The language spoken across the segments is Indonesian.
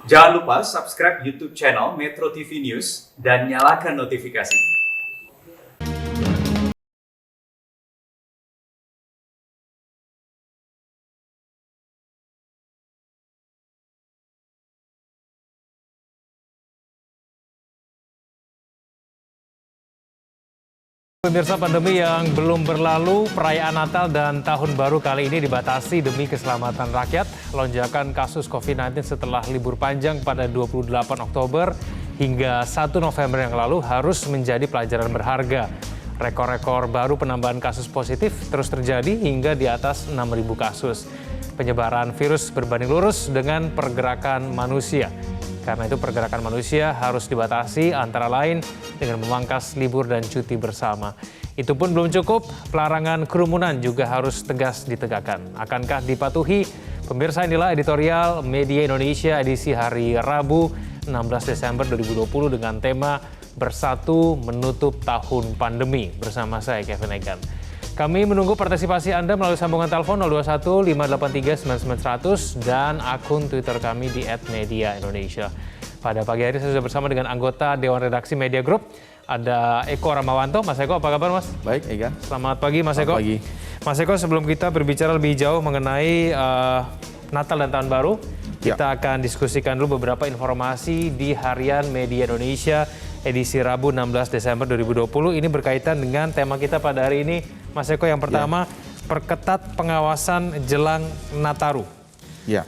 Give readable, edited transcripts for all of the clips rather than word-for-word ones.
Jangan lupa subscribe YouTube channel Metro TV News dan nyalakan notifikasi. Pemirsa, pandemi yang belum berlalu, perayaan Natal dan Tahun Baru kali ini dibatasi demi keselamatan rakyat. Lonjakan kasus COVID-19 setelah libur panjang pada 28 Oktober hingga 1 November yang lalu harus menjadi pelajaran berharga. Rekor-rekor baru penambahan kasus positif terus terjadi hingga di atas 6.000 kasus. Penyebaran virus berbanding lurus dengan pergerakan manusia. Karena itu pergerakan manusia harus dibatasi antara lain dengan memangkas libur dan cuti bersama. Itu pun belum cukup, pelarangan kerumunan juga harus tegas ditegakkan. Akankah dipatuhi? Pemirsa, inilah editorial Media Indonesia edisi hari Rabu 16 Desember 2020 dengan tema Bersatu Menutup Tahun Pandemi bersama saya Kevin Egan. Kami menunggu partisipasi Anda melalui sambungan telepon 021 583 9900 dan akun Twitter kami di @mediaindonesia. Pada pagi hari saya sudah bersama dengan anggota Dewan Redaksi Media Group, ada Eko Ramawanto. Mas Eko, apa kabar Mas? Baik, Ega. Selamat pagi Mas Eko. Selamat pagi. Mas Eko, sebelum kita berbicara lebih jauh mengenai Natal dan Tahun Baru, kita akan diskusikan dulu beberapa informasi di Harian Media Indonesia edisi Rabu 16 Desember 2020. Ini berkaitan dengan tema kita pada hari ini, Mas Eko. Yang pertama, perketat pengawasan jelang Nataru. Ya.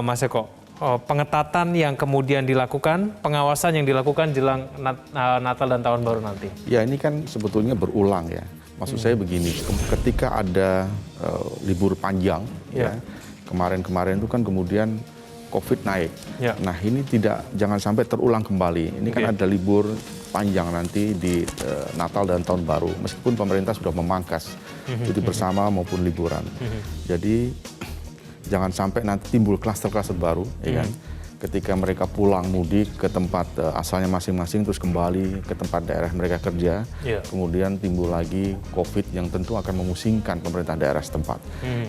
Mas Eko? Pengetatan yang kemudian dilakukan, pengawasan yang dilakukan jelang Natal dan Tahun Baru nanti. Ya, ini kan sebetulnya berulang ya. Maksud saya begini, ketika ada libur panjang, ya, kemarin-kemarin itu kan kemudian COVID naik. Ya. Nah, ini jangan sampai terulang kembali. Ini kan ada libur panjang nanti di Natal dan Tahun Baru, meskipun pemerintah sudah memangkas cuti bersama maupun liburan. Jadi jangan sampai nanti timbul klaster-klaster baru, ya kan? Ketika mereka pulang mudik ke tempat asalnya masing-masing, terus kembali ke tempat daerah mereka kerja, kemudian timbul lagi COVID yang tentu akan memusingkan pemerintah daerah setempat.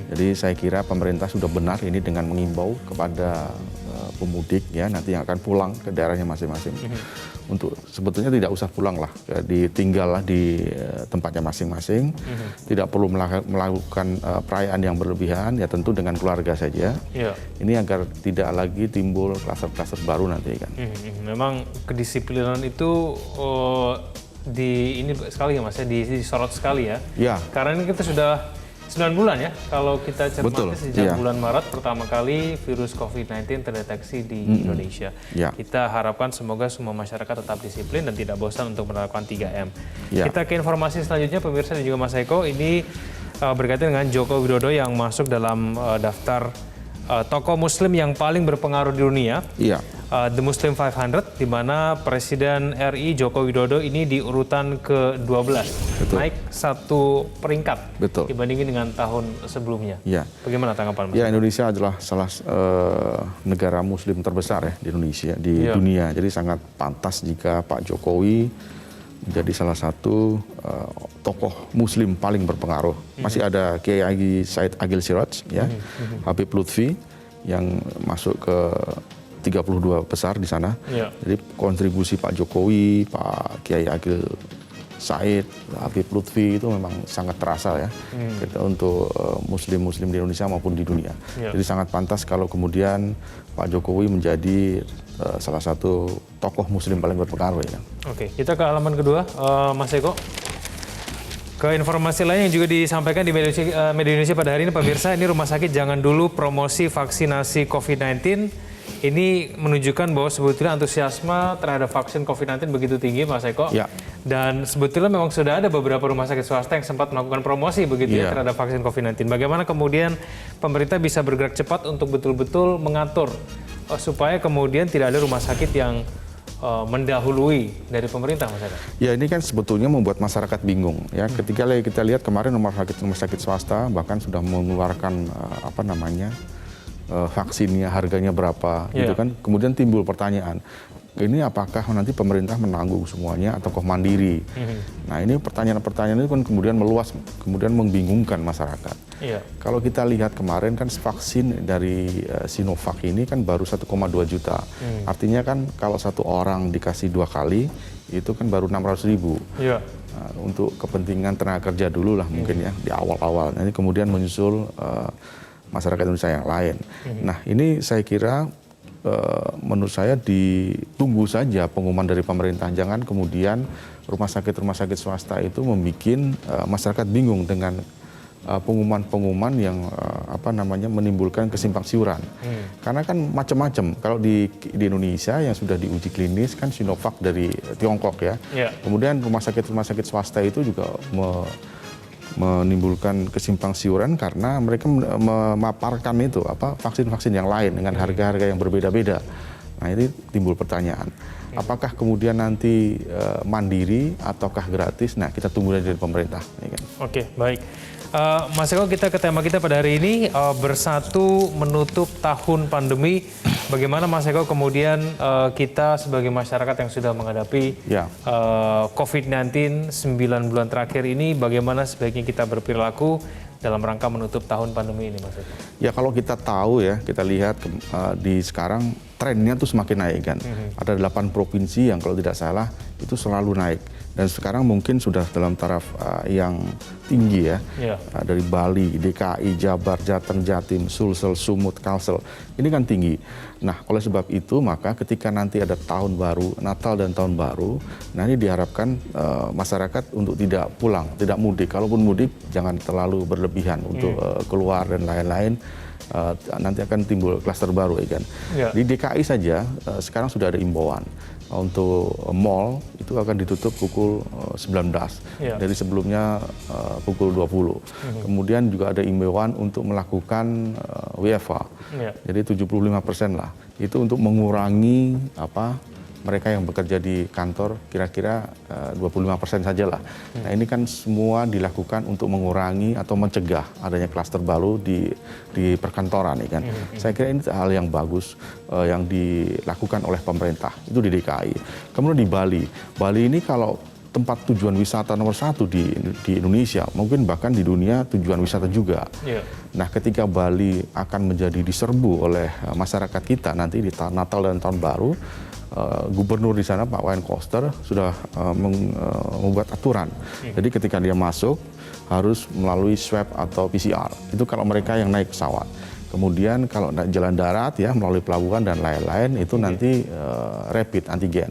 Jadi saya kira pemerintah sudah benar ini dengan mengimbau kepada pemudik ya nanti yang akan pulang ke daerahnya masing-masing. Untuk sebetulnya tidak usah pulang lah, ditinggallah di tempatnya masing-masing, tidak perlu melakukan perayaan yang berlebihan, ya tentu dengan keluarga saja. Ini agar tidak lagi timbul klaster-klaster baru nanti kan. Memang kedisiplinan itu ini sekali ya Mas ya, disorot sekali ya. Karena ini kita sudah 9 bulan ya, kalau kita cermati sejak bulan Maret pertama kali virus COVID-19 terdeteksi di Indonesia. Kita harapkan semoga semua masyarakat tetap disiplin dan tidak bosan untuk menerapkan 3M. Kita ke informasi selanjutnya pemirsa dan juga Mas Eko, ini berkaitan dengan Joko Widodo yang masuk dalam daftar tokoh muslim yang paling berpengaruh di dunia. The Muslim 500, di mana Presiden RI Joko Widodo ini di urutan ke-12, naik 1 peringkat dibandingin dengan tahun sebelumnya. Bagaimana tanggapan Mas? Ya, Indonesia adalah salah negara muslim terbesar ya di dunia. Jadi sangat pantas jika Pak Jokowi menjadi salah satu tokoh muslim paling berpengaruh. Masih ada Kiai Haji Said Agil Siraj, ya, Habib Lutfi yang masuk ke 32 besar di sana. Jadi kontribusi Pak Jokowi, Pak Kiai Agil Said, Habib Lutfi itu memang sangat terasa ya untuk muslim-muslim di Indonesia maupun di dunia. Jadi sangat pantas kalau kemudian Pak Jokowi menjadi salah satu tokoh muslim paling berpengaruh ya. Oke, kita ke halaman kedua, Mas Eko. Ke informasi lain yang juga disampaikan di Media Indonesia pada hari ini, pemirsa, ini rumah sakit jangan dulu promosi vaksinasi COVID-19. Ini menunjukkan bahwa sebetulnya antusiasme terhadap vaksin COVID-19 begitu tinggi, Mas Eko. Dan sebetulnya memang sudah ada beberapa rumah sakit swasta yang sempat melakukan promosi begitu ya terhadap vaksin COVID-19. Bagaimana kemudian pemerintah bisa bergerak cepat untuk betul-betul mengatur supaya kemudian tidak ada rumah sakit yang mendahului dari pemerintah, Mas Eko? Ya, ini kan sebetulnya membuat masyarakat bingung ya. Ketika kita lihat kemarin rumah sakit swasta bahkan sudah mengeluarkan vaksinnya harganya berapa gitu kan. Kemudian timbul pertanyaan, ini apakah nanti pemerintah menanggung semuanya atau mandiri? Nah ini pertanyaan-pertanyaan itu kan kemudian meluas, kemudian membingungkan masyarakat. Iya. Kalau kita lihat kemarin kan vaksin dari Sinovac ini kan baru 1,2 juta. Artinya kan kalau satu orang dikasih 2 kali, itu kan baru 600.000. Iya. Nah, untuk kepentingan tenaga kerja dulu lah mungkin ya di awal-awal. Nanti kemudian menyusul masyarakat Indonesia yang lain. Nah ini saya kira menurut saya ditunggu saja pengumuman dari pemerintah. Jangan kemudian rumah sakit swasta itu membuat masyarakat bingung dengan pengumuman-pengumuman yang menimbulkan kesimpang siuran. Karena kan macam-macam. Kalau di Indonesia yang sudah diuji klinis kan Sinovac dari Tiongkok ya. Kemudian rumah sakit swasta itu juga menimbulkan kesimpang siuran karena mereka memaparkan itu vaksin-vaksin yang lain dengan harga-harga yang berbeda-beda. Nah ini timbul pertanyaan, apakah kemudian nanti mandiri ataukah gratis? Nah kita tunggu dari pemerintah. Ya kan? Oke, baik. Mas Eko, kita ke tema kita pada hari ini, bersatu menutup tahun pandemi. Bagaimana Mas Eko kemudian kita sebagai masyarakat yang sudah menghadapi COVID-19 9 bulan terakhir ini, bagaimana sebaiknya kita berperilaku dalam rangka menutup tahun pandemi ini, Mas Eko? Ya kalau kita tahu ya, kita lihat di sekarang trennya tuh semakin naik kan. Ada 8 provinsi yang kalau tidak salah itu selalu naik. Dan sekarang mungkin sudah dalam taraf yang tinggi ya. Dari Bali, DKI, Jabar, Jateng, Jatim, Sulsel, Sumut, Kalsel. Ini kan tinggi. Nah oleh sebab itu maka ketika nanti ada tahun baru, Natal dan tahun baru, nah ini diharapkan masyarakat untuk tidak pulang, tidak mudik. Kalaupun mudik jangan terlalu berlebihan untuk keluar dan lain-lain. Nanti akan timbul klaster baru ya kan. Di DKI saja sekarang sudah ada imbauan untuk mal itu akan ditutup pukul 19 dari sebelumnya pukul 20. Kemudian juga ada imbauan untuk melakukan WFH. Jadi 75% lah. Itu untuk mengurangi mereka yang bekerja di kantor kira-kira 25% saja lah. Nah ini kan semua dilakukan untuk mengurangi atau mencegah adanya klaster baru di perkantoran ya kan. Saya kira ini hal yang bagus yang dilakukan oleh pemerintah itu di DKI. Kemudian di Bali. Bali ini kalau tempat tujuan wisata nomor 1 di Indonesia, mungkin bahkan di dunia tujuan wisata juga. Nah ketika Bali akan menjadi diserbu oleh masyarakat kita nanti di Natal dan Tahun Baru, gubernur di sana Pak Wayne Koster sudah membuat aturan. Jadi ketika dia masuk harus melalui swab atau PCR. Itu kalau mereka yang naik pesawat. Kemudian kalau jalan darat ya melalui pelabuhan dan lain-lain itu nanti rapid antigen.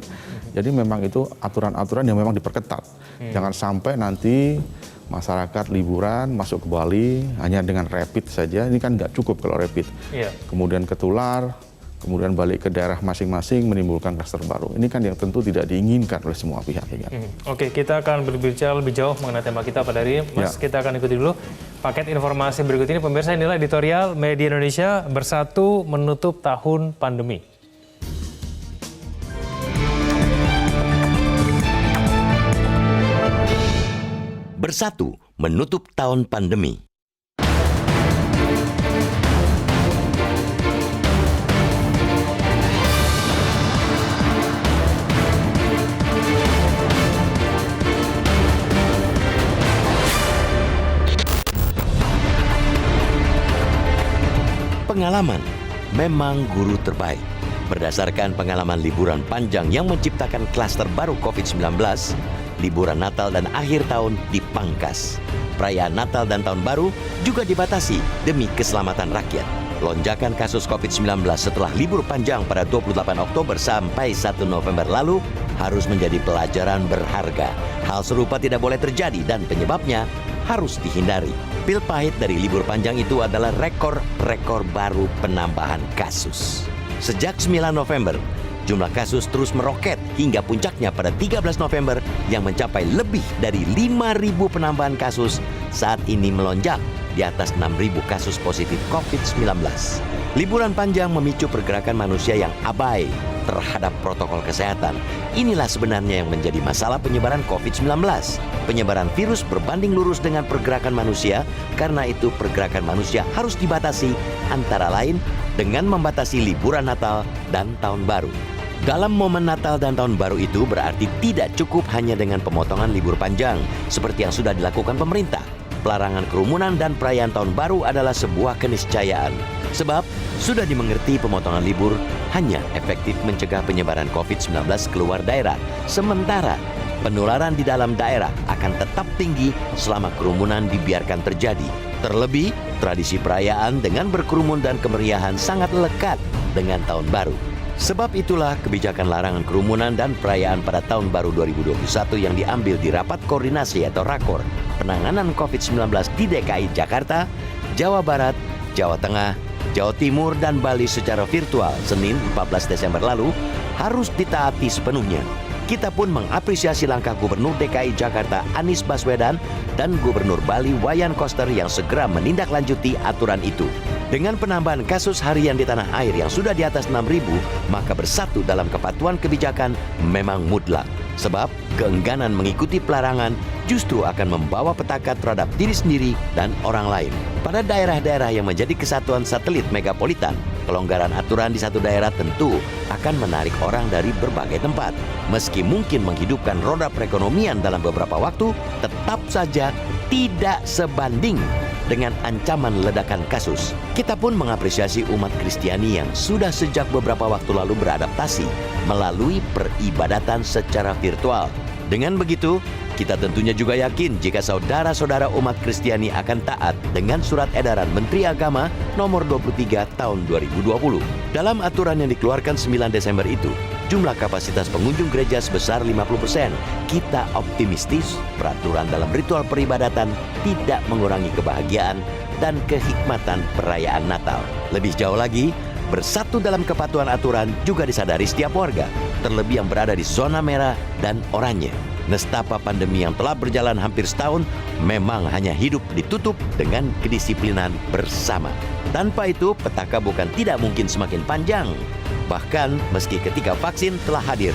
Jadi memang itu aturan-aturan yang memang diperketat. Jangan sampai nanti masyarakat liburan masuk ke Bali hanya dengan rapid saja. Ini kan nggak cukup kalau rapid. Kemudian ketular, kemudian balik ke daerah masing-masing menimbulkan klaster baru. Ini kan yang tentu tidak diinginkan oleh semua pihak. Ya. Oke, kita akan berbicara lebih jauh mengenai tema kita pada hari ini. Mas, kita akan ikuti dulu paket informasi berikut ini. Pemirsa, inilah editorial Media Indonesia, bersatu menutup tahun pandemi. Bersatu menutup tahun pandemi. Pengalaman memang guru terbaik. Berdasarkan pengalaman liburan panjang yang menciptakan klaster baru COVID-19, liburan Natal dan akhir tahun dipangkas. Perayaan Natal dan Tahun Baru juga dibatasi demi keselamatan rakyat. Lonjakan kasus COVID-19 setelah libur panjang pada 28 Oktober sampai 1 November lalu harus menjadi pelajaran berharga. Hal serupa tidak boleh terjadi dan penyebabnya harus dihindari. Pil pahit dari libur panjang itu adalah rekor baru penambahan kasus. Sejak 9 November, jumlah kasus terus meroket hingga puncaknya pada 13 November yang mencapai lebih dari 5.000 penambahan kasus. Saat ini melonjak di atas 6.000 kasus positif COVID-19. Liburan panjang memicu pergerakan manusia yang abai terhadap protokol kesehatan. Inilah sebenarnya yang menjadi masalah penyebaran COVID-19. Penyebaran virus berbanding lurus dengan pergerakan manusia, karena itu pergerakan manusia harus dibatasi, antara lain dengan membatasi liburan Natal dan Tahun Baru. Dalam momen Natal dan Tahun Baru itu berarti tidak cukup hanya dengan pemotongan libur panjang seperti yang sudah dilakukan pemerintah. Pelarangan kerumunan dan perayaan Tahun Baru adalah sebuah keniscayaan. Sebab sudah dimengerti pemotongan libur hanya efektif mencegah penyebaran COVID-19 keluar daerah. Sementara penularan di dalam daerah akan tetap tinggi selama kerumunan dibiarkan terjadi. Terlebih, tradisi perayaan dengan berkerumun dan kemeriahan sangat lekat dengan Tahun Baru. Sebab itulah kebijakan larangan kerumunan dan perayaan pada Tahun Baru 2021 yang diambil di Rapat Koordinasi atau Rakor Penanganan COVID-19 di DKI Jakarta, Jawa Barat, Jawa Tengah, Jawa Timur, dan Bali secara virtual Senin 14 Desember lalu harus ditaati sepenuhnya. Kita pun mengapresiasi langkah Gubernur DKI Jakarta Anies Baswedan dan Gubernur Bali Wayan Koster yang segera menindaklanjuti aturan itu. Dengan penambahan kasus harian di tanah air yang sudah di atas 6.000, maka bersatu dalam kepatuhan kebijakan memang mutlak. Sebab keengganan mengikuti pelarangan justru akan membawa petaka terhadap diri sendiri dan orang lain. Pada daerah-daerah yang menjadi kesatuan satelit megapolitan, kelonggaran aturan di satu daerah tentu akan menarik orang dari berbagai tempat. Meski mungkin menghidupkan roda perekonomian dalam beberapa waktu, tetap saja tidak sebanding dengan ancaman ledakan kasus. Kita pun mengapresiasi umat Kristiani yang sudah sejak beberapa waktu lalu beradaptasi melalui peribadatan secara virtual. Dengan begitu, kita tentunya juga yakin jika saudara-saudara umat Kristiani akan taat dengan surat edaran Menteri Agama nomor 23 tahun 2020. Dalam aturan yang dikeluarkan 9 Desember itu, jumlah kapasitas pengunjung gereja sebesar 50%. Kita optimistis peraturan dalam ritual peribadatan tidak mengurangi kebahagiaan dan kehikmatan perayaan Natal. Lebih jauh lagi, bersatu dalam kepatuhan aturan juga disadari setiap warga, terlebih yang berada di zona merah dan oranye. Nestapa pandemi yang telah berjalan hampir setahun memang hanya hidup ditutup dengan kedisiplinan bersama. Tanpa itu, petaka bukan tidak mungkin semakin panjang. Bahkan meski ketika vaksin telah hadir.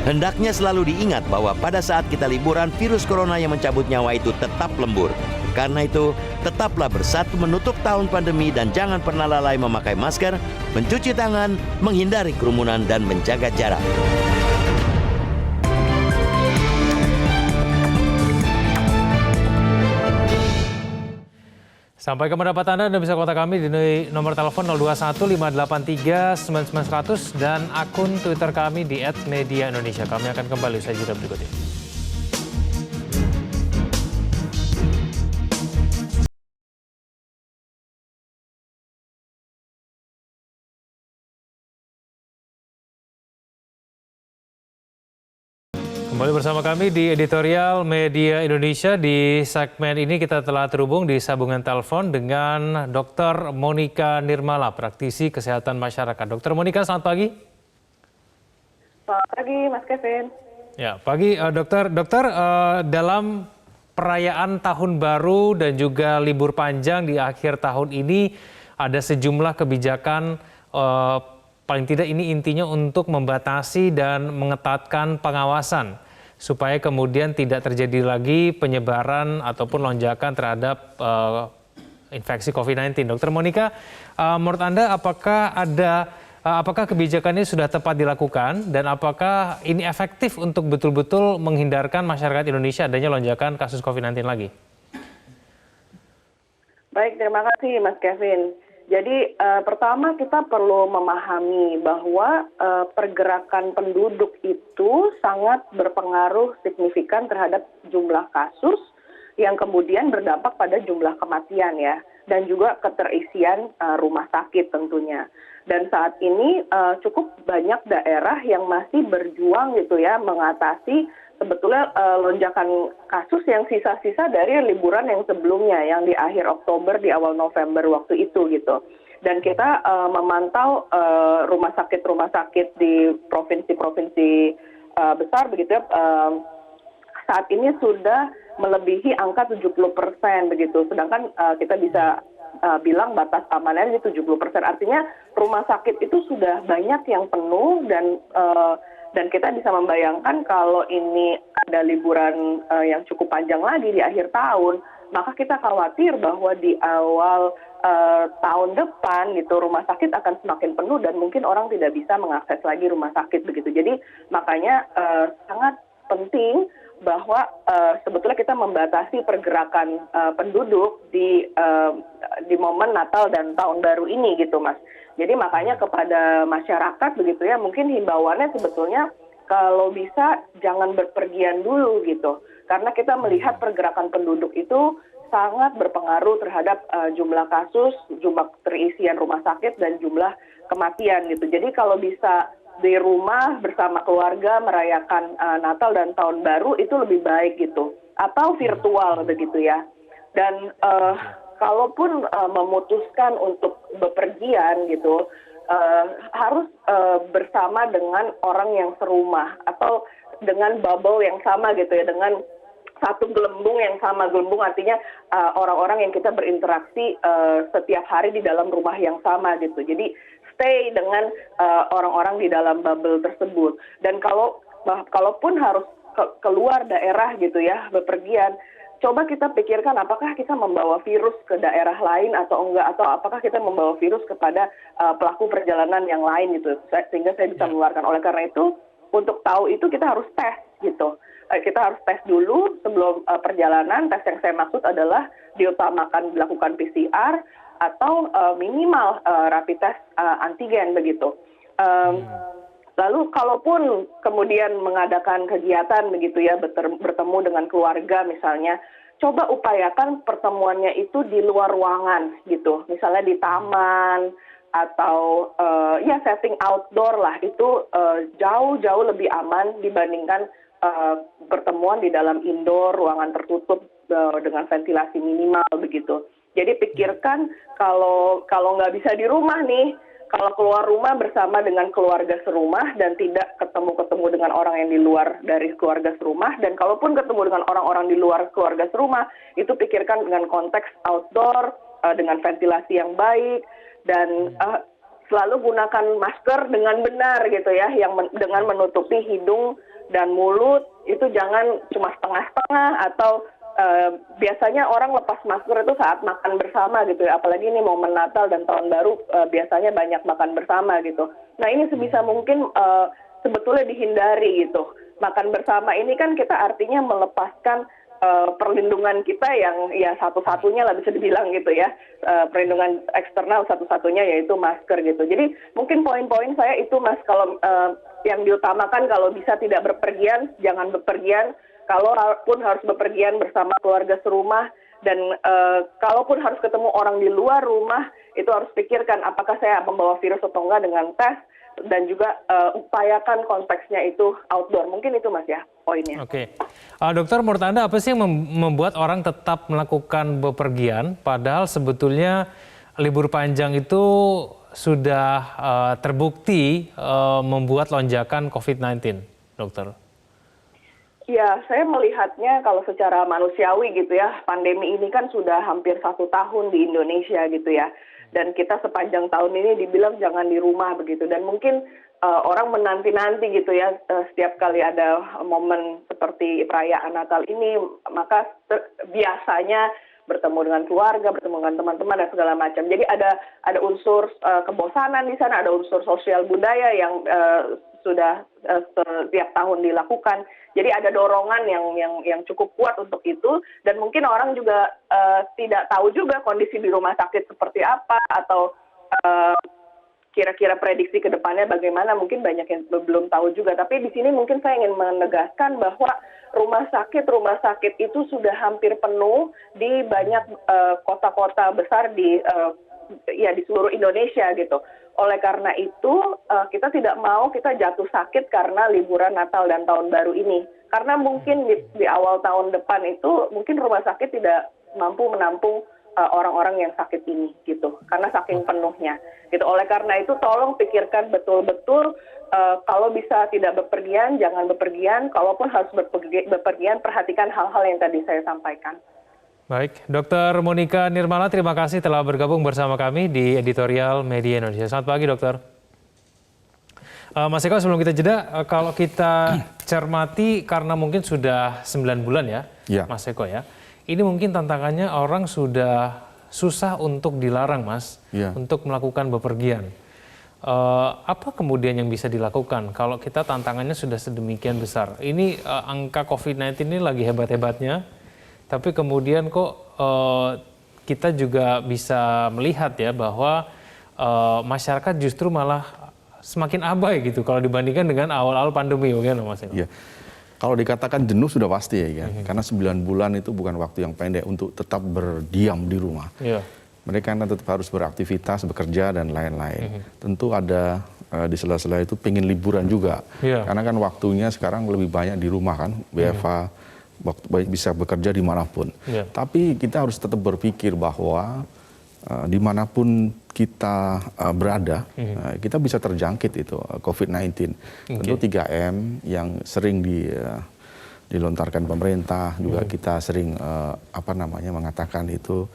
Hendaknya selalu diingat bahwa pada saat kita liburan, virus corona yang mencabut nyawa itu tetap lembur. Karena itu, tetaplah bersatu menutup tahun pandemi dan jangan pernah lalai memakai masker, mencuci tangan, menghindari kerumunan, dan menjaga jarak. Sampai ke pendapat Anda bisa kontak kami di nomor telepon 021-583-9900 dan akun Twitter kami di @mediaindonesia. Kami akan kembali usai jeda berikut ini. Kembali bersama kami di editorial Media Indonesia. Di segmen ini kita telah terhubung di sambungan telepon dengan Dr. Monika Nirmala, praktisi kesehatan masyarakat. Dr. Monika, selamat pagi. Selamat pagi, Mas Kevin. Ya, pagi dokter. Dokter, dalam perayaan Tahun Baru dan juga libur panjang di akhir tahun ini ada sejumlah kebijakan paling tidak ini intinya untuk membatasi dan mengetatkan pengawasan supaya kemudian tidak terjadi lagi penyebaran ataupun lonjakan terhadap infeksi COVID-19. Dokter Monika, menurut Anda apakah kebijakan ini sudah tepat dilakukan dan apakah ini efektif untuk betul-betul menghindarkan masyarakat Indonesia adanya lonjakan kasus COVID-19 lagi? Baik, terima kasih Mas Kevin. Jadi pertama kita perlu memahami bahwa pergerakan penduduk itu sangat berpengaruh signifikan terhadap jumlah kasus yang kemudian berdampak pada jumlah kematian ya, dan juga keterisian rumah sakit tentunya. Dan saat ini cukup banyak daerah yang masih berjuang gitu ya mengatasi sebetulnya lonjakan kasus yang sisa-sisa dari liburan yang sebelumnya, yang di akhir Oktober, di awal November waktu itu gitu. Dan kita memantau rumah sakit di provinsi-provinsi besar begitu ya, saat ini sudah melebihi angka 70% begitu. Sedangkan kita bisa bilang batas amannya di 70%. Artinya rumah sakit itu sudah banyak yang penuh dan kita bisa membayangkan kalau ini ada liburan yang cukup panjang lagi di akhir tahun, maka kita khawatir bahwa di awal tahun depan gitu rumah sakit akan semakin penuh dan mungkin orang tidak bisa mengakses lagi rumah sakit begitu. Jadi makanya sangat penting bahwa sebetulnya kita membatasi pergerakan penduduk di momen Natal dan Tahun Baru ini gitu, Mas. Jadi makanya kepada masyarakat begitu ya, mungkin himbauannya sebetulnya kalau bisa jangan berpergian dulu gitu. Karena kita melihat pergerakan penduduk itu sangat berpengaruh terhadap jumlah kasus, jumlah terisian rumah sakit, dan jumlah kematian gitu. Jadi kalau bisa di rumah bersama keluarga merayakan Natal dan Tahun Baru itu lebih baik gitu. Atau virtual begitu ya. Dan kalaupun memutuskan untuk bepergian gitu, harus bersama dengan orang yang serumah atau dengan bubble yang sama gitu ya, dengan satu gelembung yang sama. Gelembung artinya orang-orang yang kita berinteraksi setiap hari di dalam rumah yang sama gitu. Jadi stay dengan orang-orang di dalam bubble tersebut. Dan kalaupun harus keluar daerah gitu ya, bepergian, coba kita pikirkan apakah kita membawa virus ke daerah lain atau enggak, atau apakah kita membawa virus kepada pelaku perjalanan yang lain gitu, sehingga saya bisa menularkan. Oleh karena itu, untuk tahu itu kita harus tes gitu. Kita harus tes dulu sebelum perjalanan. Tes yang saya maksud adalah diutamakan dilakukan PCR atau minimal rapid test antigen begitu. Lalu kalaupun kemudian mengadakan kegiatan begitu ya, bertemu dengan keluarga misalnya, coba upayakan pertemuannya itu di luar ruangan gitu. Misalnya di taman atau ya setting outdoor lah, itu jauh-jauh lebih aman dibandingkan pertemuan di dalam indoor, ruangan tertutup dengan ventilasi minimal begitu. Jadi pikirkan kalau nggak bisa di rumah nih, kalau keluar rumah bersama dengan keluarga serumah dan tidak ketemu dengan orang yang di luar dari keluarga serumah. Dan kalaupun ketemu dengan orang-orang di luar keluarga serumah, itu pikirkan dengan konteks outdoor, dengan ventilasi yang baik, dan selalu gunakan masker dengan benar gitu ya, yang dengan menutupi hidung dan mulut. Itu jangan cuma setengah-setengah atau biasanya orang lepas masker itu saat makan bersama gitu ya, apalagi ini momen Natal dan Tahun Baru, biasanya banyak makan bersama gitu. Nah ini sebisa mungkin sebetulnya dihindari gitu. Makan bersama ini kan kita artinya melepaskan perlindungan kita yang ya satu-satunya lah bisa dibilang gitu ya, perlindungan eksternal satu-satunya yaitu masker gitu. Jadi mungkin poin-poin saya itu, Mas, kalau yang diutamakan kalau bisa tidak berpergian, jangan bepergian. Kalaupun harus bepergian bersama keluarga serumah, dan kalaupun harus ketemu orang di luar rumah, itu harus pikirkan apakah saya membawa virus atau enggak dengan tes, dan juga upayakan konteksnya itu outdoor. Mungkin itu, Mas, ya poinnya. Oke. Dokter, menurut Anda apa sih yang membuat orang tetap melakukan bepergian, padahal sebetulnya libur panjang itu sudah terbukti membuat lonjakan COVID-19, dokter? Ya, saya melihatnya kalau secara manusiawi gitu ya, pandemi ini kan sudah hampir 1 tahun di Indonesia gitu ya. Dan kita sepanjang tahun ini dibilang jangan di rumah begitu. Dan mungkin orang menanti-nanti gitu ya, setiap kali ada momen seperti perayaan Natal ini, maka biasanya bertemu dengan keluarga, bertemu dengan teman-teman dan segala macam. Jadi ada unsur kebosanan di sana, ada unsur sosial budaya yang sudah setiap tahun dilakukan. Jadi ada dorongan yang cukup kuat untuk itu, dan mungkin orang juga tidak tahu juga kondisi di rumah sakit seperti apa, atau kira-kira prediksi ke depannya bagaimana, mungkin banyak yang belum tahu juga. Tapi di sini mungkin saya ingin menegaskan bahwa rumah sakit itu sudah hampir penuh di banyak kota-kota besar di seluruh Indonesia gitu. Oleh karena itu, kita tidak mau kita jatuh sakit karena liburan Natal dan Tahun Baru ini. Karena mungkin di awal tahun depan itu, mungkin rumah sakit tidak mampu menampung orang-orang yang sakit ini, gitu. Karena saking penuhnya. Gitu. Oleh karena itu, tolong pikirkan betul-betul, kalau bisa tidak bepergian, jangan bepergian. Kalaupun harus bepergian, perhatikan hal-hal yang tadi saya sampaikan. Baik, Dr. Monika Nirmala, terima kasih telah bergabung bersama kami di Editorial Media Indonesia. Selamat pagi, Dokter. Mas Eko, sebelum kita jeda, kalau kita cermati karena mungkin sudah 9 bulan ya, Mas Eko ya, ini mungkin tantangannya orang sudah susah untuk dilarang, Mas, untuk melakukan bepergian. Apa kemudian yang bisa dilakukan kalau kita tantangannya sudah sedemikian besar? Ini angka COVID-19 ini lagi hebat-hebatnya, tapi kemudian kok kita juga bisa melihat ya bahwa masyarakat justru malah semakin abai gitu kalau dibandingkan dengan awal-awal pandemi, bagaimana Mas? Iya. Kalau dikatakan jenuh sudah pasti ya, karena 9 bulan itu bukan waktu yang pendek untuk tetap berdiam di rumah. Mereka kan tetap harus beraktivitas, bekerja, dan lain-lain. Tentu ada di sela-sela itu pengen liburan juga. Karena kan waktunya sekarang lebih banyak di rumah kan, WFH, bisa bekerja dimanapun. Tapi kita harus tetap berpikir bahwa dimanapun kita berada, kita bisa terjangkit itu COVID-19. Tentu 3M yang sering dilontarkan pemerintah, juga kita sering mengatakan itu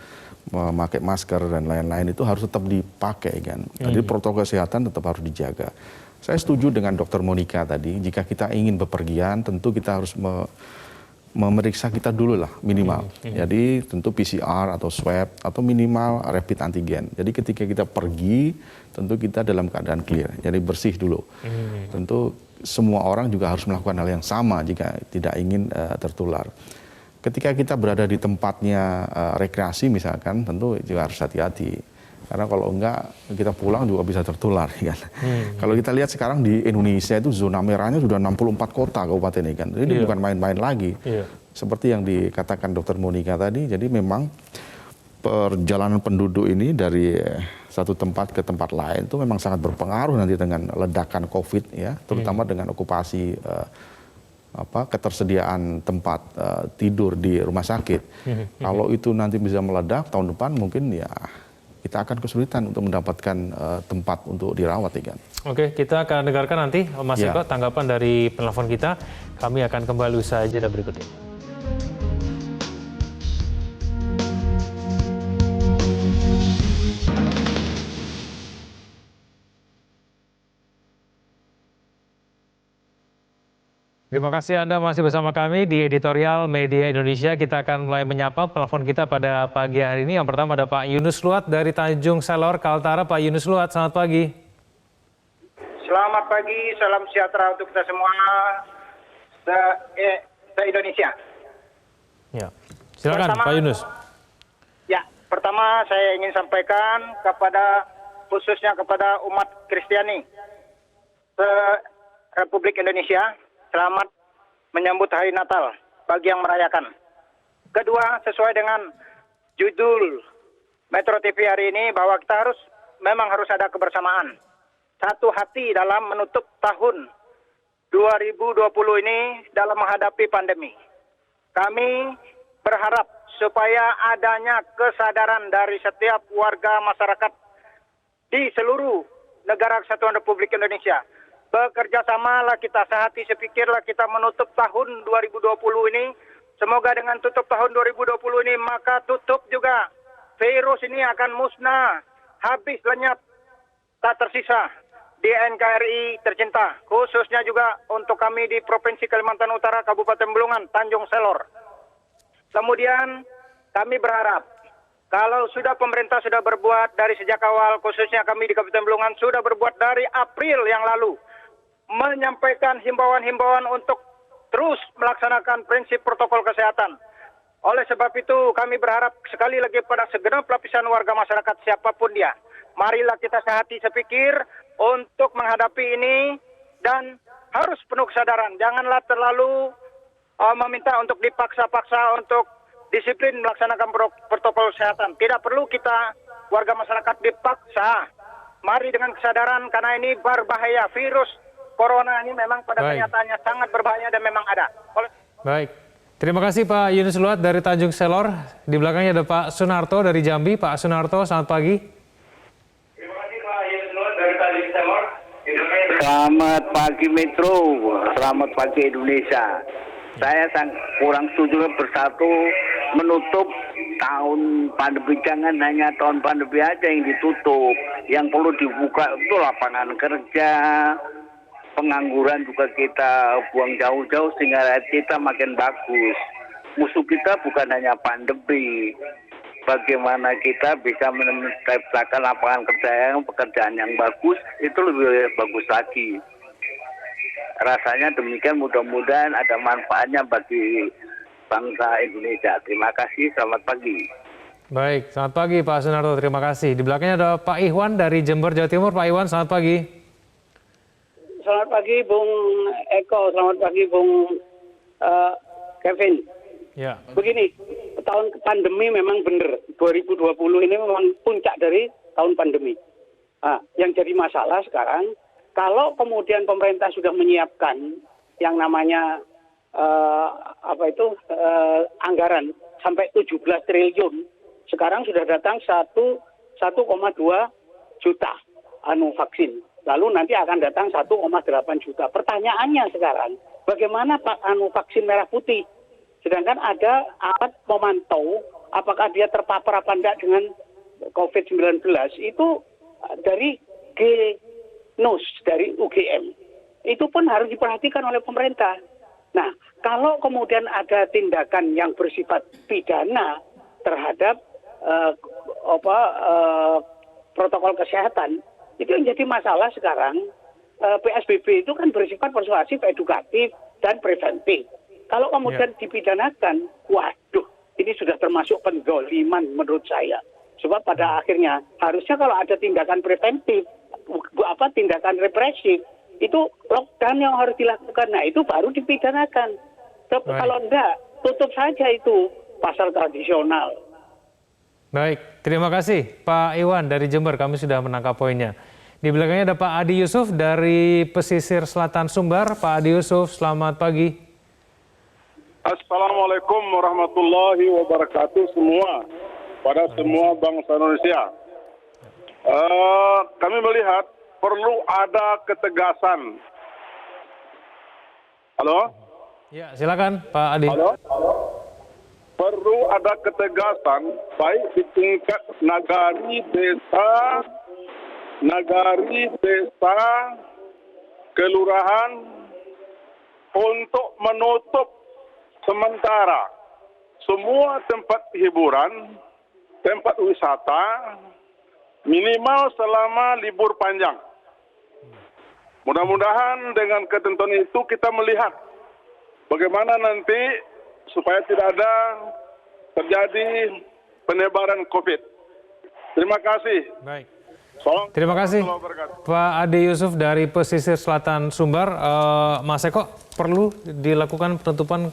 memakai masker dan lain-lain itu harus tetap dipakai kan. Jadi protokol kesehatan tetap harus dijaga. Saya setuju dengan Dr. Monica tadi, jika kita ingin bepergian tentu kita harus memeriksa kita dulu lah minimal. Jadi tentu PCR atau swab atau minimal rapid antigen. Jadi ketika kita pergi tentu kita dalam keadaan clear, jadi bersih dulu. Tentu semua orang juga harus melakukan hal yang sama jika tidak ingin tertular. Ketika kita berada di tempatnya rekreasi misalkan, tentu juga harus hati-hati. Karena kalau enggak, kita pulang juga bisa tertular. Kan? Kalau kita lihat sekarang di Indonesia itu zona merahnya sudah 64 kota kabupaten ini kan. Jadi ini bukan main-main lagi. Seperti yang dikatakan Dr. Monica tadi, jadi memang perjalanan penduduk ini dari satu tempat ke tempat lain itu memang sangat berpengaruh nanti dengan ledakan COVID ya, terutama dengan okupasi ketersediaan tempat tidur di rumah sakit. Kalau itu nanti bisa meledak tahun depan mungkin ya kita akan kesulitan untuk mendapatkan tempat untuk dirawat ya kan. Oke, kita akan dengarkan nanti Mas Eko tanggapan dari penelpon kita. Kami akan kembali usai jeda berikut ini. Terima kasih Anda masih bersama kami di Editorial Media Indonesia. Kita akan mulai menyapa telepon kita pada pagi hari ini. Yang pertama ada Pak Yunus Luat dari Tanjung Selor, Kaltara. Pak Yunus Luat, selamat pagi. Selamat pagi, salam sejahtera untuk kita semua se-Indonesia. Ya, silakan Pak Yunus. Ya, pertama saya ingin sampaikan khususnya kepada umat Kristiani Republik Indonesia, selamat menyambut Hari Natal bagi yang merayakan. Kedua, sesuai dengan judul Metro TV hari ini bahwa kita memang harus ada kebersamaan. Satu hati dalam menutup tahun 2020 ini dalam menghadapi pandemi. Kami berharap supaya adanya kesadaran dari setiap warga masyarakat di seluruh negara Kesatuan Republik Indonesia. Bekerja samalah kita, sehati sepikirlah kita menutup tahun 2020 ini. Semoga dengan tutup tahun 2020 ini, maka tutup juga virus ini akan musnah, habis lenyap, tak tersisa di NKRI tercinta. Khususnya juga untuk kami di Provinsi Kalimantan Utara, Kabupaten Bulungan, Tanjung Selor. Kemudian kami berharap, kalau sudah pemerintah sudah berbuat dari sejak awal, khususnya kami di Kabupaten Bulungan sudah berbuat dari April yang lalu, menyampaikan himbauan-himbauan untuk terus melaksanakan prinsip protokol kesehatan. Oleh sebab itu kami berharap sekali lagi pada segenap lapisan warga masyarakat siapapun dia, marilah kita sehati sepikir untuk menghadapi ini dan harus penuh kesadaran. Janganlah terlalu meminta untuk dipaksa-paksa untuk disiplin melaksanakan protokol kesehatan. Tidak perlu kita warga masyarakat dipaksa. Mari dengan kesadaran karena ini berbahaya. Virus Corona ini memang pada kenyataannya sangat berbahaya dan memang ada. Baik, terima kasih Pak Yunus Luat dari Tanjung Selor. Di belakangnya ada Pak Sunarto dari Jambi. Pak Sunarto, selamat pagi. Terima kasih Pak Yunus Luat dari Tanjung Selor. Selamat pagi Metro, selamat pagi Indonesia. Saya kurang setuju bersatu menutup tahun pandemi, jangan hanya tahun pandemi aja yang ditutup. Yang perlu dibuka itu lapangan kerja, pengangguran juga kita buang jauh-jauh sehingga rakyat kita makin bagus. Musuh kita bukan hanya pandemi. bagaimana kita bisa menciptakan lapangan pekerjaan yang bagus, itu lebih bagus lagi. Rasanya demikian, mudah-mudahan ada manfaatnya bagi bangsa Indonesia. Terima kasih, selamat pagi. Baik, selamat pagi Pak Sunarto, terima kasih. Di belakangnya ada Pak Iwan dari Jember, Jawa Timur. Pak Iwan, selamat pagi. Selamat pagi Bung Eko, selamat pagi Bung Kevin. Ya. Begini, tahun pandemi memang benar, 2020 ini memang puncak dari tahun pandemi. Yang jadi masalah sekarang, kalau kemudian pemerintah sudah menyiapkan yang namanya anggaran sampai 17 triliun, sekarang sudah datang 1,2 juta vaksin. Lalu nanti akan datang 1,8 juta. Pertanyaannya sekarang, bagaimana vaksin merah putih? Sedangkan ada alat memantau apakah dia terpapar apa enggak dengan COVID-19 itu dari GNOS, dari UGM. Itu pun harus diperhatikan oleh pemerintah. Nah, kalau kemudian ada tindakan yang bersifat pidana terhadap protokol kesehatan, itu yang jadi masalah sekarang. PSBB itu kan bersifat persuasif, edukatif, dan preventif. Kalau kemudian dipidanakan, waduh, ini sudah termasuk pendzaliman menurut saya. Sebab pada akhirnya harusnya kalau ada tindakan preventif, tindakan represif, itu lockdown yang harus dilakukan. Nah, itu baru dipidanakan. Kalau enggak, tutup saja itu pasar tradisional. Baik, terima kasih Pak Iwan dari Jember, kami sudah menangkap poinnya. Di belakangnya ada Pak Adi Yusuf dari pesisir selatan Sumbar. Pak Adi Yusuf, selamat pagi. Assalamualaikum warahmatullahi wabarakatuh pada semua bangsa Indonesia. Kami melihat perlu ada ketegasan. Halo? Ya, silakan Pak Adi. Halo? Perlu ada ketegasan baik di tingkat nagari, desa, kelurahan untuk menutup sementara semua tempat hiburan, tempat wisata, minimal selama libur panjang. Mudah-mudahan dengan ketentuan itu kita melihat bagaimana nanti supaya tidak ada terjadi penyebaran COVID. Terima kasih. Baik. Terima kasih Pak Ade Yusuf dari pesisir selatan Sumbar. Mas Eko, perlu dilakukan penutupan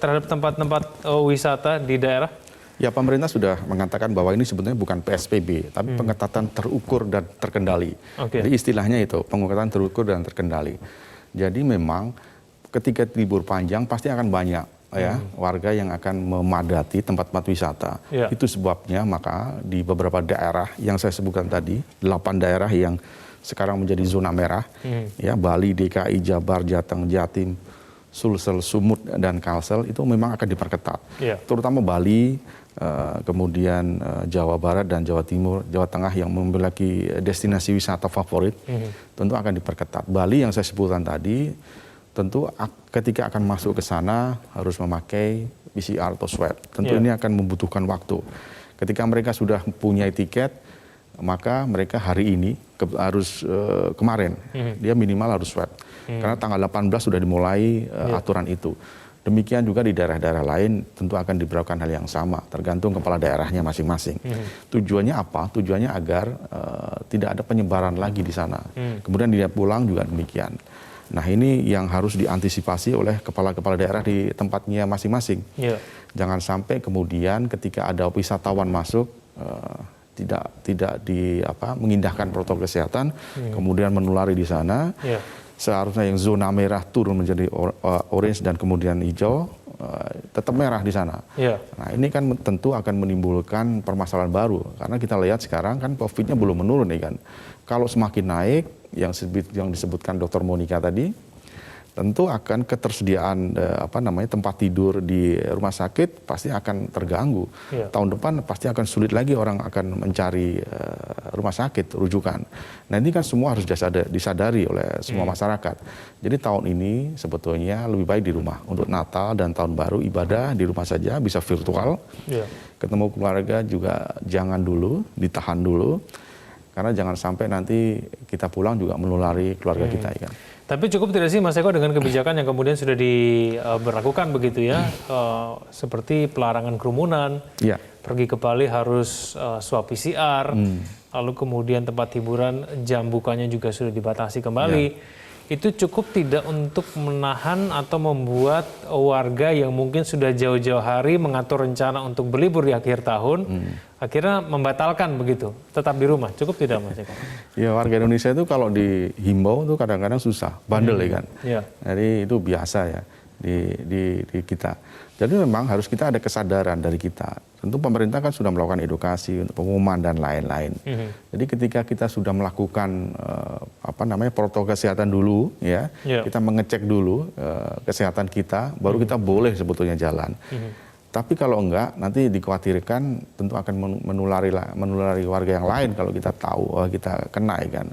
terhadap tempat-tempat wisata di daerah? Ya, pemerintah sudah mengatakan bahwa ini sebetulnya bukan PSBB, tapi pengetatan terukur dan terkendali. Jadi istilahnya itu, pengetatan terukur dan terkendali. Jadi memang ketika libur panjang pasti akan banyak warga yang akan memadati tempat-tempat wisata. Itu sebabnya maka di beberapa daerah yang saya sebutkan tadi, 8 daerah yang sekarang menjadi zona merah, Bali, DKI, Jabar, Jateng, Jatim, Sulsel, Sumut, dan Kalsel itu memang akan diperketat. Terutama Bali, kemudian Jawa Barat dan Jawa Timur, Jawa Tengah yang memiliki destinasi wisata favorit, tentu akan diperketat. Bali yang saya sebutkan tadi, tentu ketika akan masuk ke sana harus memakai PCR atau swab. Tentu ini akan membutuhkan waktu. Ketika mereka sudah punya tiket, maka mereka hari ini kemarin dia minimal harus swab. Karena tanggal 18 sudah dimulai aturan itu. Demikian juga di daerah-daerah lain tentu akan diberlakukan hal yang sama, tergantung kepala daerahnya masing-masing. Tujuannya apa? Tujuannya agar tidak ada penyebaran lagi di sana. Kemudian dia pulang juga demikian. Nah, ini yang harus diantisipasi oleh kepala-kepala daerah di tempatnya masing-masing. Jangan sampai kemudian ketika ada wisatawan masuk tidak mengindahkan protokol kesehatan, kemudian menulari di sana. Seharusnya yang zona merah turun menjadi orange dan kemudian hijau, tetap merah di sana. Nah, ini kan tentu akan menimbulkan permasalahan baru karena kita lihat sekarang kan COVID-nya belum menurun nih kan. Kalau semakin naik yang disebutkan Dr. Monica tadi, tentu akan ketersediaan tempat tidur di rumah sakit pasti akan terganggu. Tahun depan pasti akan sulit lagi orang akan mencari rumah sakit rujukan. Nah ini kan semua harus disadari oleh semua masyarakat. Jadi tahun ini sebetulnya lebih baik di rumah. Untuk Natal dan Tahun Baru ibadah di rumah saja, bisa virtual. Ketemu keluarga juga jangan dulu, ditahan dulu. Karena jangan sampai nanti kita pulang juga menulari keluarga kita ya kan. Tapi cukup tidak sih Mas Eko dengan kebijakan yang kemudian sudah diberlakukan begitu ya, seperti pelarangan kerumunan, pergi ke Bali harus swab PCR, lalu kemudian tempat hiburan jam bukanya juga sudah dibatasi kembali. Itu cukup tidak untuk menahan atau membuat warga yang mungkin sudah jauh-jauh hari mengatur rencana untuk berlibur di akhir tahun, akhirnya membatalkan begitu, tetap di rumah. Cukup tidak Mas Eko? Ya warga Indonesia itu kalau dihimbau itu kadang-kadang susah, bandel ya kan. Jadi itu biasa ya di kita. Jadi memang harus kita ada kesadaran dari kita. Tentu pemerintah kan sudah melakukan edukasi untuk pengumuman dan lain-lain. Jadi ketika kita sudah melakukan protokol kesehatan dulu, ya, kita mengecek dulu kesehatan kita, baru kita boleh sebetulnya jalan. Tapi kalau enggak, nanti dikhawatirkan tentu akan menulari warga yang lain kalau kita tahu kita kena kan.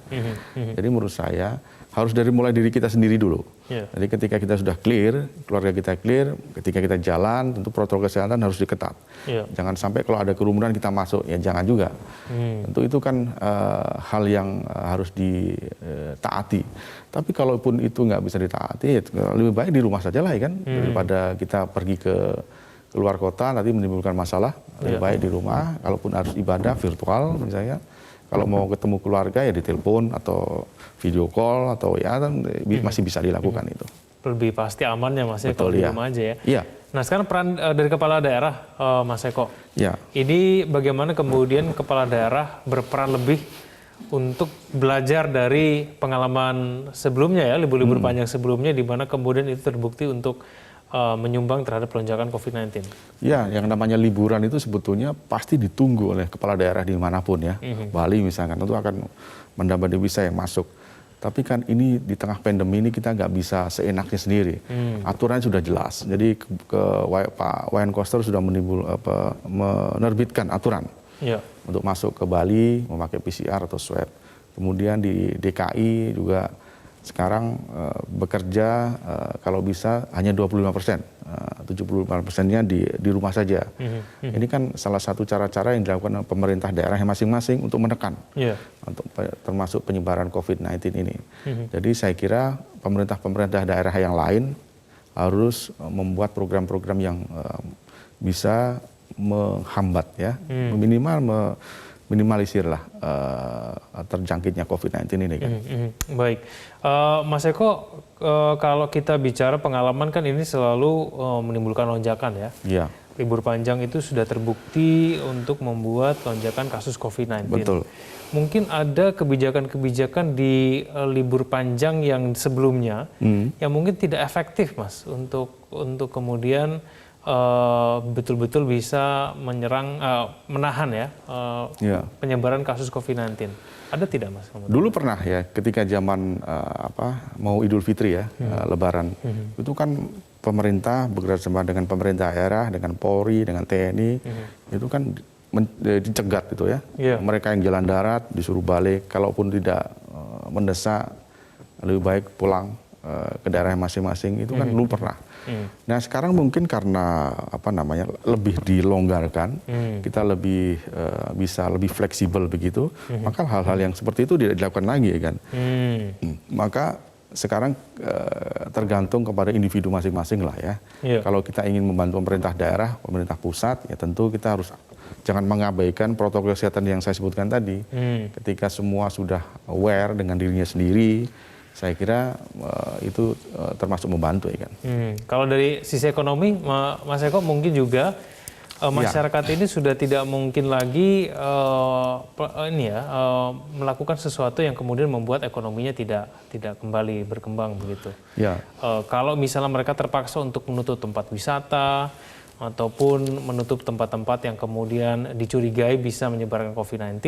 Jadi menurut saya harus mulai diri kita sendiri dulu. Jadi ketika kita sudah clear, keluarga kita clear, ketika kita jalan, tentu protokol kesehatan harus diketat. Jangan sampai kalau ada kerumunan kita masuk, ya jangan juga. Tentu itu kan hal yang harus ditaati. Tapi kalaupun itu nggak bisa ditaati, ya lebih baik di rumah saja lah ya kan, daripada kita pergi ke luar kota nanti menimbulkan masalah. Lebih baik di rumah. Kalaupun harus ibadah virtual misalnya. Kalau mau ketemu keluarga ya ditelepon atau video call atau ya masih bisa dilakukan itu. Lebih pasti aman ya Mas Eko, di rumah aja ya. Iya. Nah sekarang peran dari kepala daerah Mas Eko. Ya. Ini bagaimana kemudian kepala daerah berperan lebih untuk belajar dari pengalaman sebelumnya ya, libur-libur panjang sebelumnya di mana kemudian itu terbukti untuk menyumbang terhadap lonjakan COVID-19. Ya, yang namanya liburan itu sebetulnya pasti ditunggu oleh kepala daerah dimanapun ya. Bali misalkan, tentu akan mendapat devisa yang masuk. Tapi kan ini di tengah pandemi ini kita nggak bisa seenaknya sendiri. Aturannya sudah jelas. Jadi Pak Wayan Koster sudah menerbitkan aturan untuk masuk ke Bali memakai PCR atau swab. Kemudian di DKI juga sekarang bekerja kalau bisa hanya 25%, 75%-nya di rumah saja. Ini kan salah satu cara-cara yang dilakukan pemerintah daerah masing-masing untuk menekan, untuk termasuk penyebaran COVID-19 ini. Jadi saya kira pemerintah daerah yang lain harus membuat program-program yang bisa menghambat ya, minimalisirlah terjangkitnya COVID-19 ini kan. Baik, Mas Eko, kalau kita bicara pengalaman kan ini selalu menimbulkan lonjakan ya. Iya. Libur panjang itu sudah terbukti untuk membuat lonjakan kasus COVID-19. Betul. Mungkin ada kebijakan-kebijakan di libur panjang yang sebelumnya yang mungkin tidak efektif, Mas, untuk kemudian betul-betul bisa menahan ya, penyebaran kasus COVID-19. Ada tidak Mas? Dulu pernah ya, ketika zaman mau Idul Fitri ya, Lebaran, itu kan pemerintah bekerjasama dengan pemerintah daerah, dengan Polri, dengan TNI, itu kan dicegat itu ya. Mereka yang jalan darat disuruh balik, kalaupun tidak mendesak lebih baik pulang ke daerah masing-masing, itu kan dulu pernah. Nah sekarang mungkin karena lebih dilonggarkan, kita lebih bisa lebih fleksibel begitu, maka hal-hal yang seperti itu tidak dilakukan lagi ya kan. Maka sekarang tergantung kepada individu masing-masing lah ya. Kalau kita ingin membantu pemerintah daerah, pemerintah pusat, ya tentu kita harus jangan mengabaikan protokol kesehatan yang saya sebutkan tadi. Ketika semua sudah aware dengan dirinya sendiri, saya kira itu termasuk membantu ya kan. Kalau dari sisi ekonomi, Mas Eko mungkin juga masyarakat ini sudah tidak mungkin lagi melakukan sesuatu yang kemudian membuat ekonominya tidak kembali berkembang begitu. Kalau misalnya mereka terpaksa untuk menutup tempat wisata, ataupun menutup tempat-tempat yang kemudian dicurigai bisa menyebarkan COVID-19,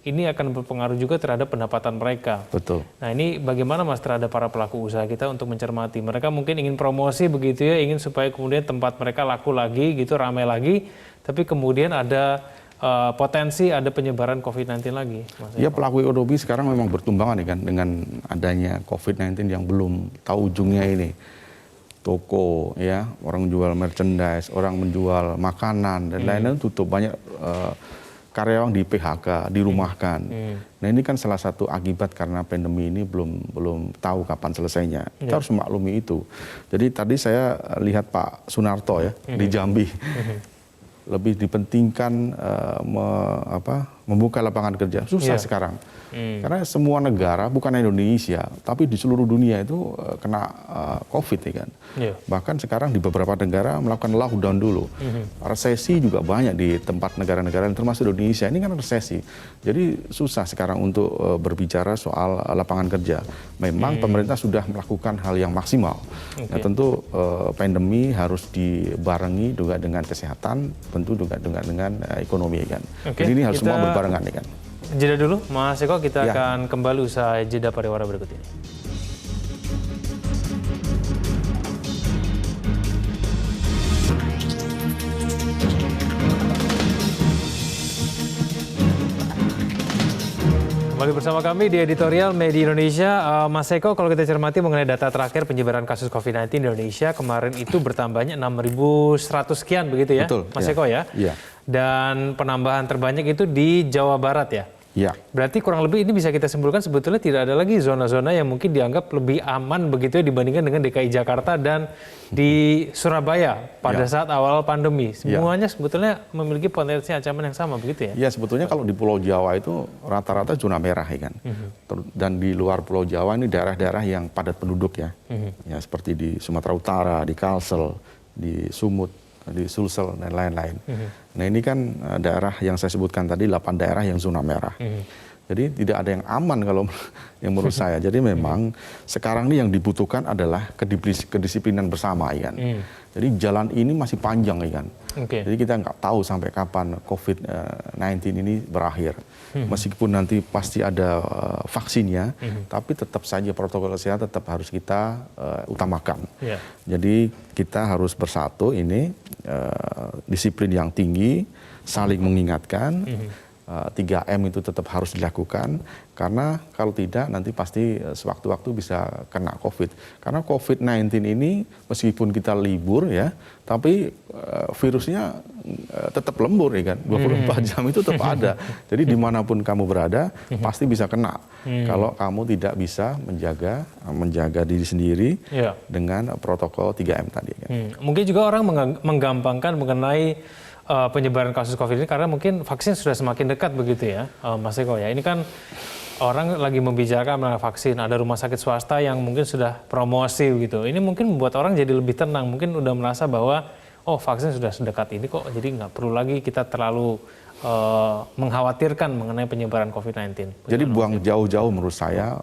ini akan berpengaruh juga terhadap pendapatan mereka. Betul. Nah ini bagaimana Mas terhadap para pelaku usaha kita untuk mencermati? Mereka mungkin ingin promosi begitu ya, ingin supaya kemudian tempat mereka laku lagi gitu, ramai lagi, tapi kemudian ada potensi ada penyebaran COVID-19 lagi. Mas Ya pelaku ekonomi sekarang memang bertumbangan ya kan dengan adanya COVID-19 yang belum tahu ujungnya ini. Toko ya, orang menjual merchandise, orang menjual makanan dan lain-lain tutup, banyak karyawan di PHK, dirumahkan. Nah ini kan salah satu akibat karena pandemi ini belum tahu kapan selesainya. Kita harus memaklumi itu. Jadi tadi saya lihat Pak Sunarto ya di Jambi. Lebih dipentingkan membuka lapangan kerja. Susah sekarang. Karena semua negara, bukan Indonesia, tapi di seluruh dunia itu kena COVID ya kan. Bahkan sekarang di beberapa negara melakukan lockdown dulu. Resesi juga banyak di tempat negara-negara termasuk Indonesia. Ini kan resesi. Jadi susah sekarang untuk berbicara soal lapangan kerja. Memang pemerintah sudah melakukan hal yang maksimal. Nah, tentu pandemi harus dibarengi juga dengan kesehatan, tentu juga dengan ekonomi ya kan. Jadi ini harus semua berbarengan ya kan. Jeda dulu, Mas Eko, kita akan kembali usai jeda pariwara berikut ini. Kembali bersama kami di editorial Media Indonesia. Mas Eko, kalau kita cermati mengenai data terakhir penyebaran kasus COVID-19 di Indonesia, kemarin itu bertambahnya 6.100 sekian begitu ya, Betul, Mas Eko ya? Iya. Dan penambahan terbanyak itu di Jawa Barat ya? Ya. Berarti kurang lebih ini bisa kita simpulkan sebetulnya tidak ada lagi zona-zona yang mungkin dianggap lebih aman begitu ya dibandingkan dengan DKI Jakarta dan di Surabaya pada saat awal pandemi. Semuanya sebetulnya memiliki potensi ancaman yang sama begitu ya? Ya sebetulnya kalau di Pulau Jawa itu rata-rata zona merah ya kan. Dan di luar Pulau Jawa ini daerah-daerah yang padat penduduk ya. Ya seperti di Sumatera Utara, di Kalsel, di Sumut, di Sulsel dan lain-lain. Nah ini kan daerah yang saya sebutkan tadi 8 daerah yang zona merah. Jadi tidak ada yang aman kalau yang menurut saya. Jadi memang sekarang ini yang dibutuhkan adalah kedisiplinan bersama ya kan. Jadi jalan ini masih panjang ya kan. Jadi kita nggak tahu sampai kapan COVID-19 ini berakhir. Meskipun nanti pasti ada vaksinnya, tapi tetap saja protokol kesehatan tetap harus kita utamakan. Jadi kita harus bersatu ini disiplin yang tinggi, saling mengingatkan. 3M itu tetap harus dilakukan karena kalau tidak nanti pasti sewaktu-waktu bisa kena COVID. Karena COVID-19 ini meskipun kita libur ya, tapi virusnya tetap lembur ya kan, 24 jam itu tetap ada. Jadi dimanapun kamu berada pasti bisa kena kalau kamu tidak bisa menjaga diri sendiri dengan protokol 3M tadi. Kan. Mungkin juga orang menggampangkan mengenai penyebaran kasus COVID ini karena mungkin vaksin sudah semakin dekat begitu ya, Mas Eko ya. Ini kan orang lagi membicarakan mengenai vaksin, ada rumah sakit swasta yang mungkin sudah promosi gitu. Ini mungkin membuat orang jadi lebih tenang, mungkin udah merasa bahwa oh vaksin sudah sedekat ini kok, jadi nggak perlu lagi kita terlalu mengkhawatirkan mengenai penyebaran COVID-19. Jadi buang jauh-jauh menurut saya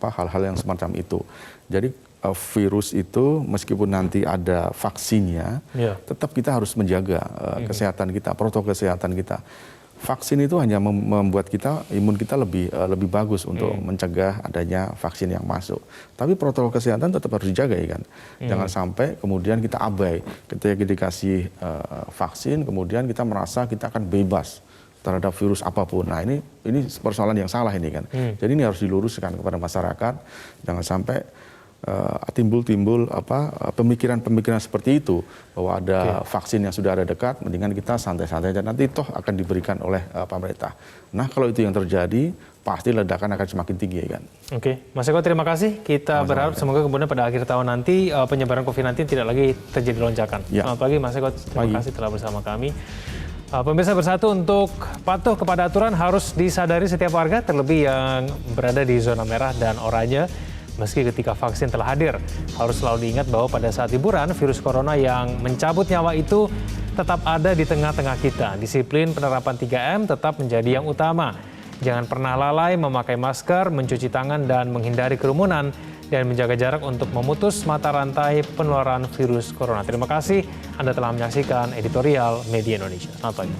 hal-hal yang semacam itu. Jadi virus itu meskipun nanti ada vaksinnya, tetap kita harus menjaga kesehatan kita, protokol kesehatan kita. Vaksin itu hanya membuat kita imun kita lebih bagus untuk mencegah adanya vaksin yang masuk. Tapi protokol kesehatan tetap harus dijaga ya kan. Jangan sampai kemudian kita abai ketika dikasih vaksin, kemudian kita merasa kita akan bebas terhadap virus apapun. Nah ini persoalan yang salah ini kan. Jadi ini harus diluruskan kepada masyarakat. Jangan sampai timbul pemikiran-pemikiran seperti itu bahwa ada vaksin yang sudah ada dekat, mendingan kita santai-santai aja, nanti toh akan diberikan oleh pemerintah. Nah kalau itu yang terjadi pasti ledakan akan semakin tinggi ya kan. Mas Eko terima kasih. Kita berharap semoga kemudian pada akhir tahun nanti penyebaran COVID-19 tidak lagi terjadi lonjakan. Selamat pagi Mas Eko, terima kasih telah bersama kami. Pemirsa Bersatu, untuk patuh kepada aturan harus disadari setiap warga, terlebih yang berada di zona merah dan oranye. Meski ketika vaksin telah hadir, harus selalu diingat bahwa pada saat liburan, virus corona yang mencabut nyawa itu tetap ada di tengah-tengah kita. Disiplin penerapan 3M tetap menjadi yang utama. Jangan pernah lalai memakai masker, mencuci tangan, dan menghindari kerumunan. dan menjaga jarak untuk memutus mata rantai penularan virus corona. Terima kasih Anda telah menyaksikan editorial Media Indonesia. Selamat pagi.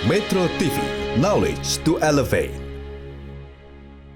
Metro TV, knowledge to elevate.